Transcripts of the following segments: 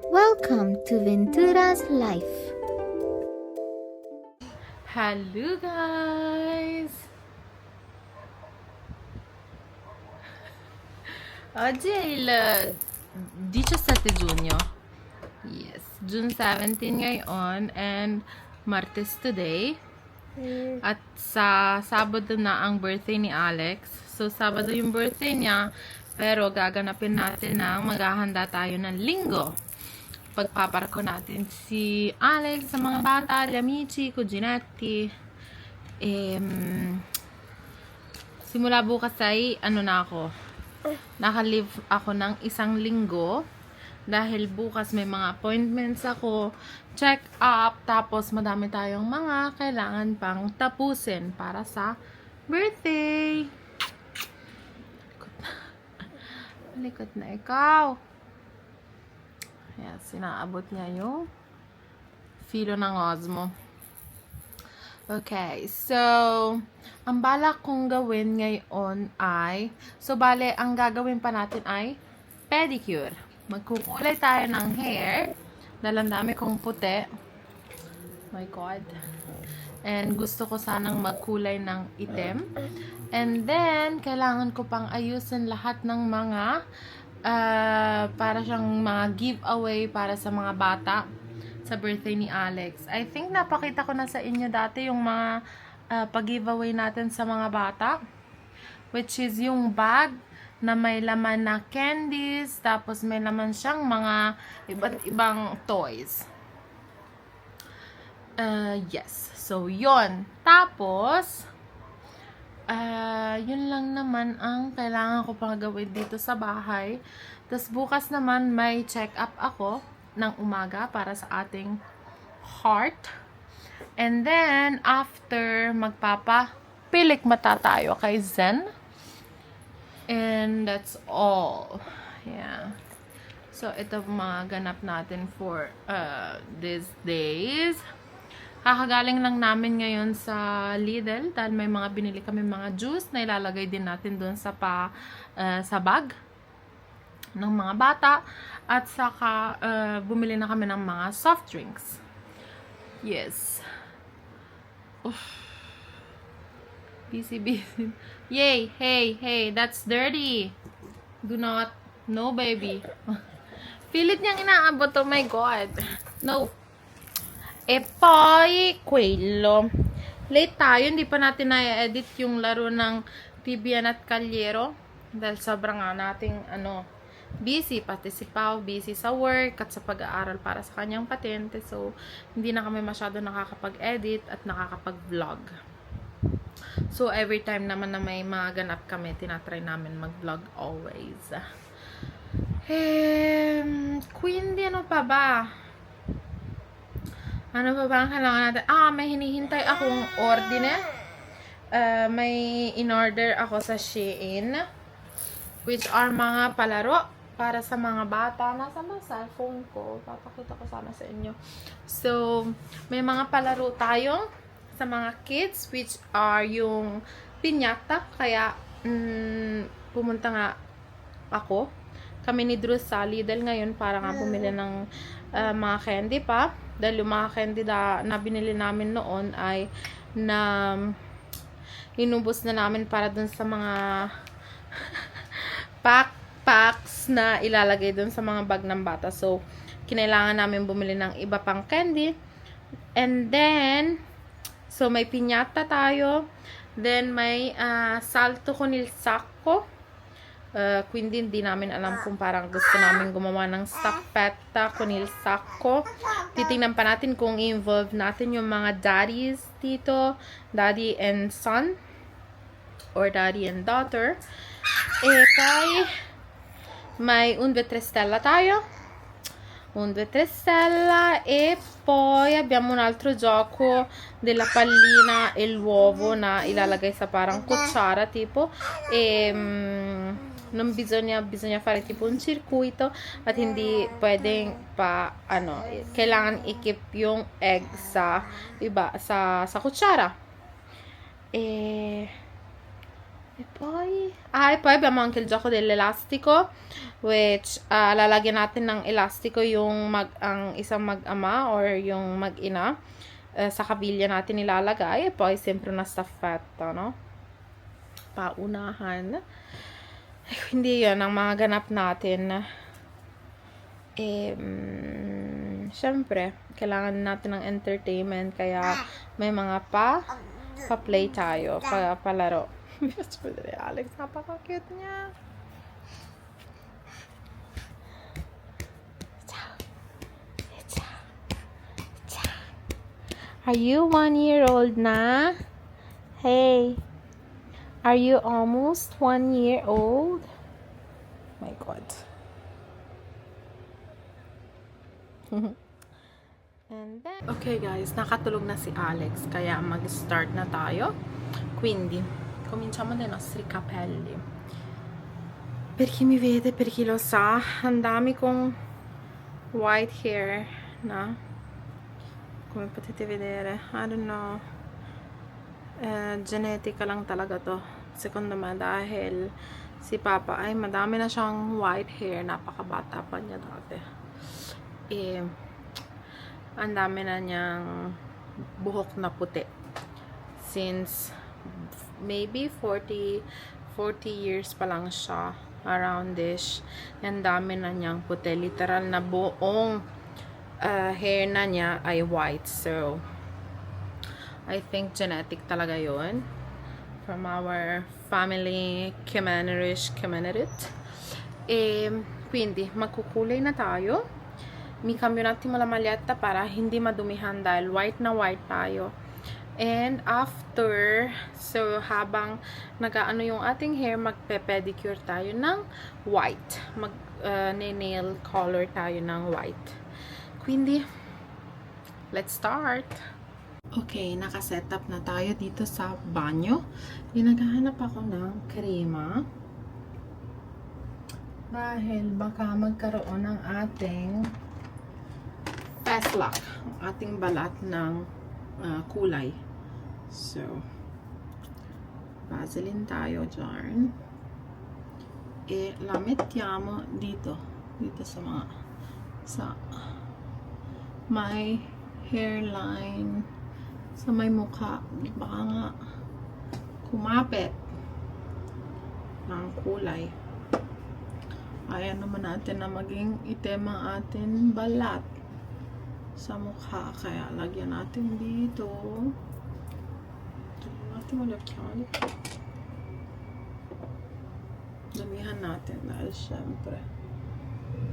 Welcome to Ventura's life. Hello guys! Oggi è il 17 giugno. Yes, June 17 ngayon and Martes today. At sa Sabado na ang birthday ni Alex. So Sabado yung birthday niya, pero gaganapin natin na maghahanda tayo ng Linggo. Pagpaparko natin si Alex sa mga bata, gli amici, cuginetti. Simula bukas ay naka-leave ako ng 1 linggo dahil bukas may mga appointments ako, check up, tapos madami tayong mga kailangan pang tapusin para sa birthday. Likot na ikaw. Yes, sinaabot niya yung filo ng Osmo. Okay, so, ang balak kong gawin ngayon ay, bale, ang gagawin pa natin ay pedicure. Magkukulay tayo ng hair. Dahil ang dami kong puti. My God. And gusto ko sanang magkulay ng itim. And then, kailangan ko pang ayusin lahat ng mga para siyang mga giveaway para sa mga bata sa birthday ni Alex. I think napakita ko na sa inyo dati yung mga pag-giveaway natin sa mga bata, which is yung bag na may laman na candies, tapos may laman siyang mga iba't ibang toys. Yes. So, yon. Tapos, yun lang naman ang kailangan ko pang gawin dito sa bahay. Tapos bukas naman may check-up ako ng umaga para sa ating heart. And then, after, magpapapilik mata tayo kay Zen. And that's all. Yeah. So, ito mga ganap natin for these days. Kakagaling lang namin ngayon sa Lidl dahil may mga binili kami mga juice na ilalagay din natin doon sa bag ng mga bata, at saka bumili na kami ng mga soft drinks. Yes. Oof. Busy. Yay! Hey, that's dirty. Do not. No, baby. Pilit niyang inaabot. Oh my God. No. E poi, quello. Late tayo, hindi pa natin na-edit yung laro ng Bibian at Cagliero. Dahil sobrang nating, busy. Pati si Pao, busy sa work at sa pag-aaral para sa kanyang patente. So, hindi na kami masyado nakakapag-edit at nakakapag-vlog. So, every time naman na may mga ganap kami, tinatry namin mag-vlog always. Quindi, ano pa ba? Ano pa ba ang kailangan natin? May hinihintay akong ordine. May in-order ako sa Shein, which are mga palaro para sa mga bata. Nasa mga cellphone ko. Papakita ko sana sa inyo. So, may mga palaro tayo sa mga kids, which are yung piñata. Kaya, pumunta nga ako. Kami ni Drew sa Lidl ngayon para nga bumili ng mga candy pa. Dahil yung mga candy na binili namin noon ay inubos na namin para dun sa mga packs na ilalagay dun sa mga bag ng bata. So, kinailangan namin bumili ng iba pang candy. And then, so may piñata tayo. Then, may salto con il sacco. Quindi hindi namin alam kung parang gusto namin gumawa ng staffetta con il sacco. Titingnan pa natin kung involve natin yung mga daddies dito, daddy and son or daddy and daughter. E poi may 1, 2, 3 stella tayo, 1, 2, 3 stella. E poi abbiamo un altro gioco della pallina e l'uovo na ilalagay sa parang kutsara tipo. Non bisogna fare tipo un circuito at hindi pwedeng kailangan i-keep yung egg sa kutsara. E poi abbiamo anche il gioco dell'elastico, which lalagyan natin ng elastiko yung ang isang mag-ama or yung mag-ina. Sa kabilya natin ilalagay. E poi sempre una staffetta, no? Paunahan. Hindi yun ang mga ganap natin. Syempre, kailangan natin ng entertainment. Kaya may mga pa-play tayo. Palaro. Alex, napaka-cute niya. Are you 1 year old na? Hey, are you almost 1 year old? My God. And then, okay guys, nakatulog na si Alex, kaya mag-start na tayo. Quindi, cominciamo dai nostri capelli. Per chi mi vede, per chi lo sa, ang dami kong white hair na. Come potete vedere, I don't know, genetica lang talaga to secondo me, dahil si Papa ay madami na siyang white hair, napakabata pa niya dati, ang dami na niyang buhok na puti since maybe 40 years pa lang siya, around this, ang dami na niyang puti, literal na buong hair na niya ay white. So I think genetic talaga yon from our family Kemenerit. Quindi magkukulay na tayo. Mi cambio un attimo la maglietta para hindi madumihan dahil white na white tayo. And after, so habang nagaano yung ating hair, magpe-pedicure tayo ng white. Nail color tayo ng white. Quindi, let's start. Okay, naka-setup na tayo dito sa banyo. Naghahanap ako ng krema. Dahil baka magkaroon ng ating fast lock, ang ating balat ng kulay. So, Vaseline tayo dyan. E la mettiamo dito sa may hairline, sa may mukha, baka nga kumapit ng kulay. Ayaw naman natin na maging itim ang ating balat sa mukha, kaya lagyan natin dito. Damihan natin dahil syempre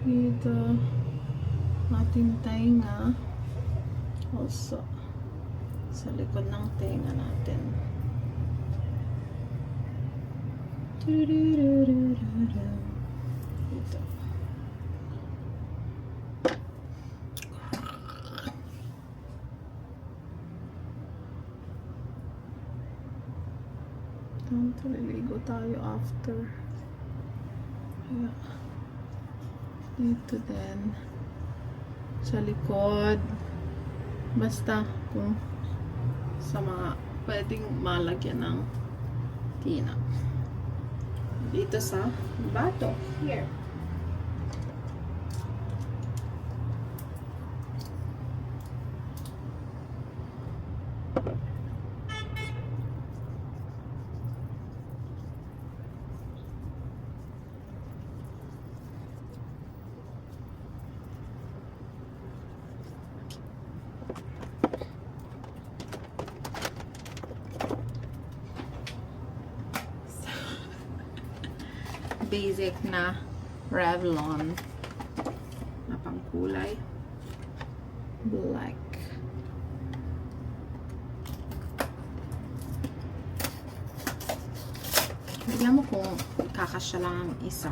dito ating tenga, also sa likod ng tenga natin. Dito. Liligo tayo after. Kaya dito din sa likod, basta kung sa mga pwedeng malagyan ng tina dito sa bato here. Basic na Revlon na pangkulay black. Bigyan mo kung kakasya lang ang isa.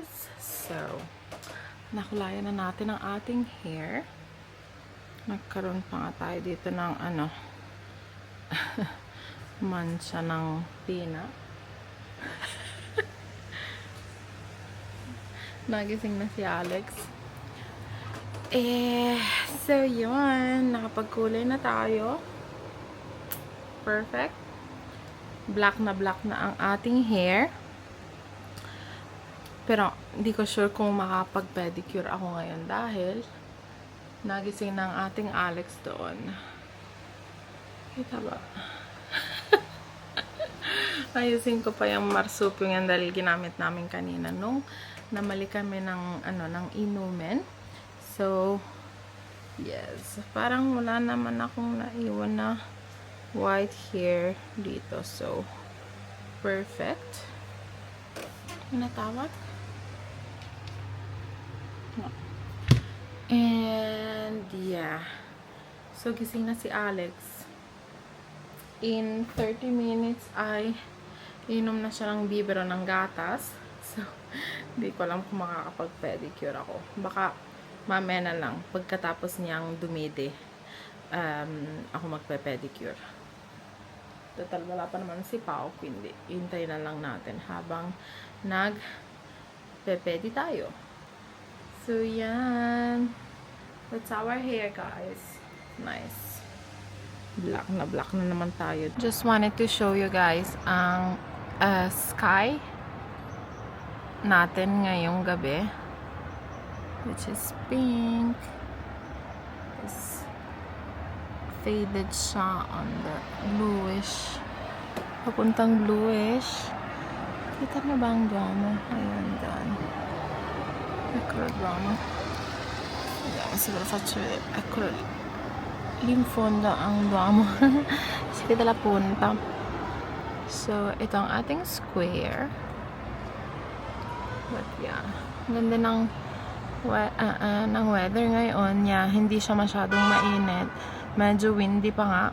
guys. So, nakulayan na natin ang ating hair. Nagkaroon pa nga tayo dito ng mancha ng pina. Nagising na si Alex. So yun, nakapagkulay na tayo. Perfect. Black na ang ating hair. Pero, hindi ko sure kung makapag-pedicure ako ngayon dahil nagising ng ating Alex doon. Kita ba? Ayusin ko pa yung marsupyo yan dahil ginamit namin kanina nung namali kami ng inumin. So, yes. Parang wala naman akong naiwan na white hair dito. So, perfect. Natawag? No. And, yeah. So, gising na si Alex. In 30 minutes ay inom na siya ng bibero ng gatas. So, hindi ko alam kung makakapag-pedicure ako. Baka mamaya na lang, pagkatapos niyang dumidi, ako magpe-pedicure. Total, wala pa naman si Pao, hindi. Hintay na lang natin habang nag-pepedi tayo. So, yan. That's our hair, guys. Nice. Black na naman tayo. Just wanted to show you guys ang sky natin ngayong gabi, which is pink. It's faded siya on the bluish, papuntang bluish. Kita mo ba ang damo? Ayan, dyan. Eccolo damo. Vediamo se ve lo faccio vedere. Eccolo lì. Lì in fondo ang damo. Si vede la punta. So, ito ang ating square. But yeah, ganda ng weather ngayon. Yeah, hindi siya masyadong mainit. Medyo windy pa nga.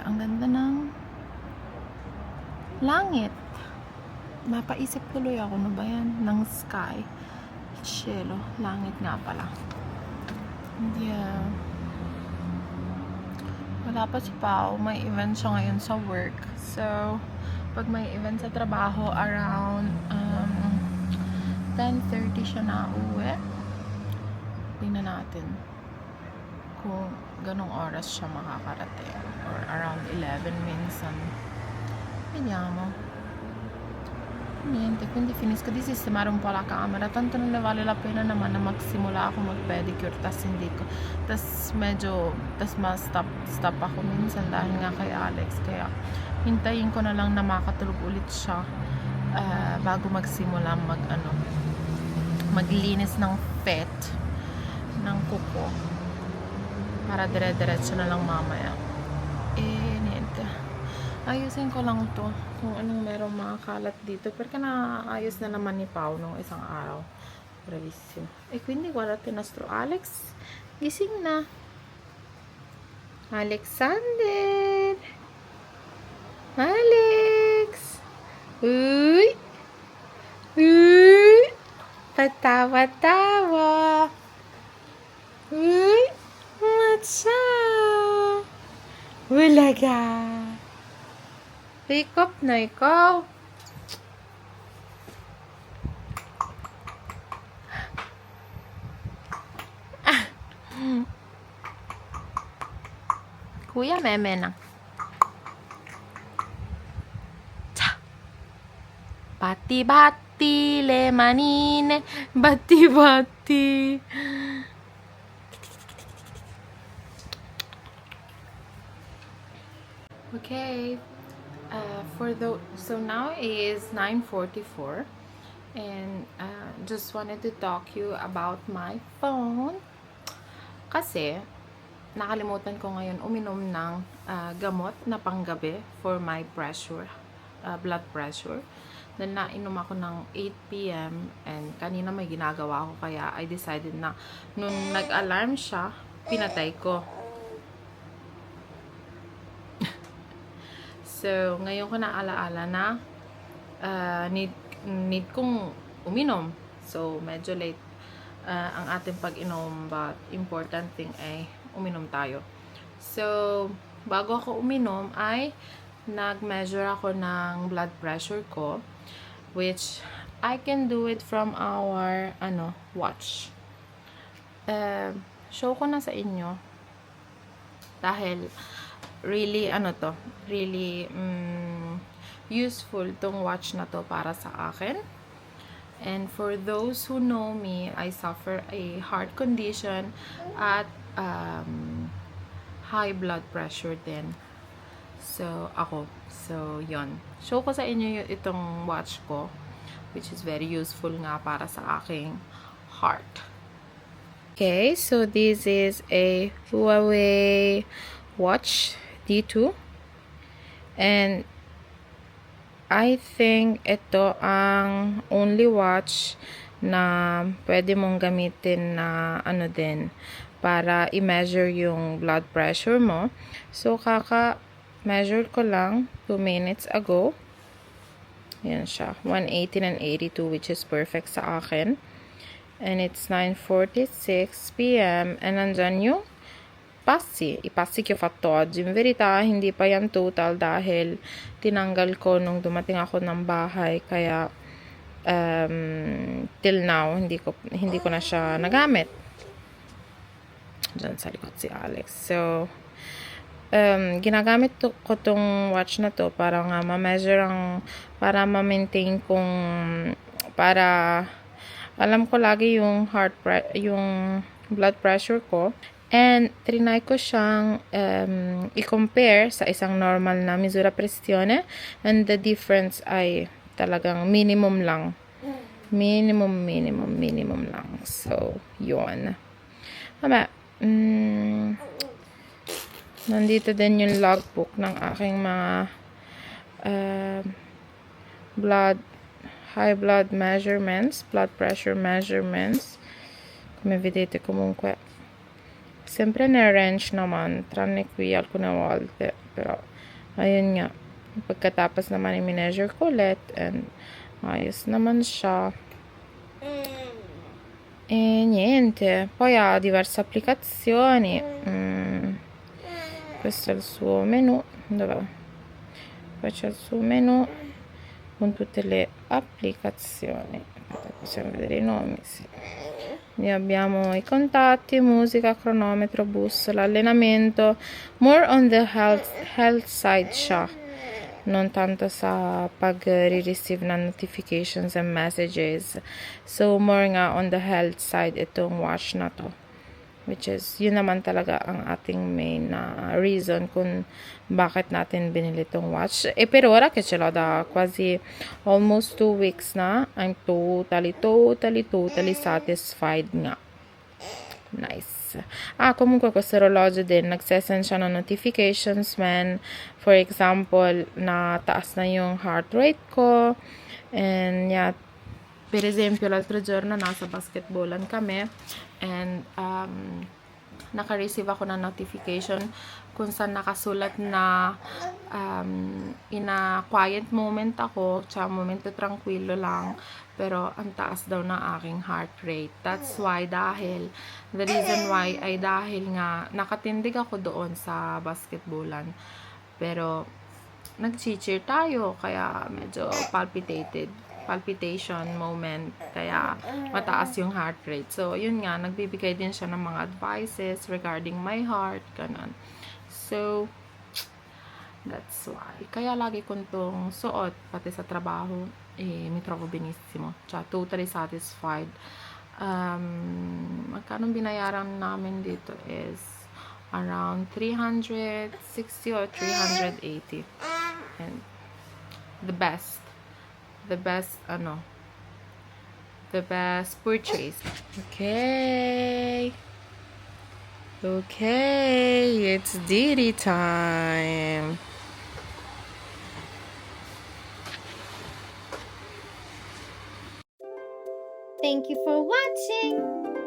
Ang ganda ng langit. Mapaisip tuloy ako, ano ba yan? Ng sky. Cielo. Langit nga pala. Yeah. Wala pa si Pao. May event siya ngayon sa work. So, pag may event sa trabaho, around 10:30 siya na uwi. Tingnan natin kung ganong oras siya makakarating. Or around 11 minsan. Vediamo. Niente, quindi finisco di sistemare un po' la camera. Tanto non ne vale la pena naman na magsimula ako mag-pedicure. Tas hindi ko. Tas medyo, stop ako minsan dahil nga kay Alex. Kaya hintayin ko na lang na makatulog ulit siya bago magsimula maglinis ng pet ng kuko para dire-diretso na lang mamaya. Niente. Ayusin ko lang to kung anong merong mga kalat dito perché naayos na naman ni Pao nung isang araw. Bravissimo. Quindi guardate il nostro Alex gising na. Alexander! Alex! Uy! Uy! Patawa-tawa! Uy! Matcha! Ulaga! Pick up na ikaw! Kuya, meme na. Batti-batti le manine, batti-batti. Okay, so now is 9:44 and just wanted to talk you about my phone kasi nakalimutan ko ngayon uminom ng gamot na panggabi for my pressure, blood pressure. Dahil nainom ako ng 8 p.m. and kanina may ginagawa ako kaya I decided na nung nag-alarm siya, pinatay ko. So, ngayon ko na alaala na need kong uminom. So, medyo late ang ating pag-inom, but important thing ay uminom tayo. So, bago ako uminom ay nag-measure ako ng blood pressure ko, which I can do it from our watch. Show ko na sa inyo dahil really really useful tong watch na to para sa akin. And for those who know me, I suffer a heart condition at high blood pressure din. So, yon. Show ko sa inyo itong watch ko, which is very useful nga para sa aking heart. Okay, so this is a Huawei watch D2. And I think ito ang only watch na pwede mong gamitin na para i-measure yung blood pressure mo. So, measure ko lang 2 minutes ago. Yan siya. 118 and 82, which is perfect sa akin. And it's 9:46 p.m. And nandyan yung i passi che ho fatto oggi. In verità, hindi pa yan total dahil tinanggal ko nung dumating ako ng bahay. Kaya, till now, hindi ko na siya nagamit. Diyan sa likod si Alex. So, ginagamit ko tong watch na to para nga ma-measure para ma-maintain para alam ko lagi yung yung blood pressure ko. And trinay ko siyang i-compare sa isang normal na misura pressione, and the difference ay talagang minimum lang. Minimum lang. So, yun. Nandito din yung logbook ng aking mga high blood measurements, blood pressure measurements. Come vedete comunque sempre nel range naman, tranne qui alcune volte, però ayun nga, pagkatapos naman i-measure ko ulit, and ayos naman siya. E niente, poi ha diverse applicazioni. Questo è il suo menu. Dov'è? Poi c'è il suo menu con tutte le applicazioni. Possiamo vedere i nomi, sì. Lì abbiamo i contatti, musica, cronometro, bussola, allenamento. More on the health side siya. Non tanto sa pag-receive ng notifications and messages. So, more nga on the health side itong watch na to. Which is, yun naman talaga ang ating main reason kung bakit natin binili itong watch. E per ora che ce l'ho da quasi almost 2 weeks na, I'm totally satisfied nga. Nice. Comunque questo orologio din, nagsesend siya ng notifications when, for example, na taas na yung heart rate ko. And yeah, per esempio, l'altro giorno nasa basketballan kami, and naka-receive ako ng notification kung saan nakasulat na in a quiet moment ako, tsaka momento tranquilo lang, pero ang taas daw ng aking heart rate. That's why, the reason why ay dahil nga nakatindig ako doon sa basketballan, pero nag-cheer tayo, kaya medyo palpitation moment, kaya mataas yung heart rate. So, yun nga, nagbibigay din siya ng mga advices regarding my heart, ganun. So, that's why. Kaya lagi kong tong suot, pati sa trabaho, mi trovo benissimo. Cioè, totally satisfied. Magkano binayaran namin dito is around 360 or 380. And the best purchase. Okay, it's Didi time. Thank you for watching.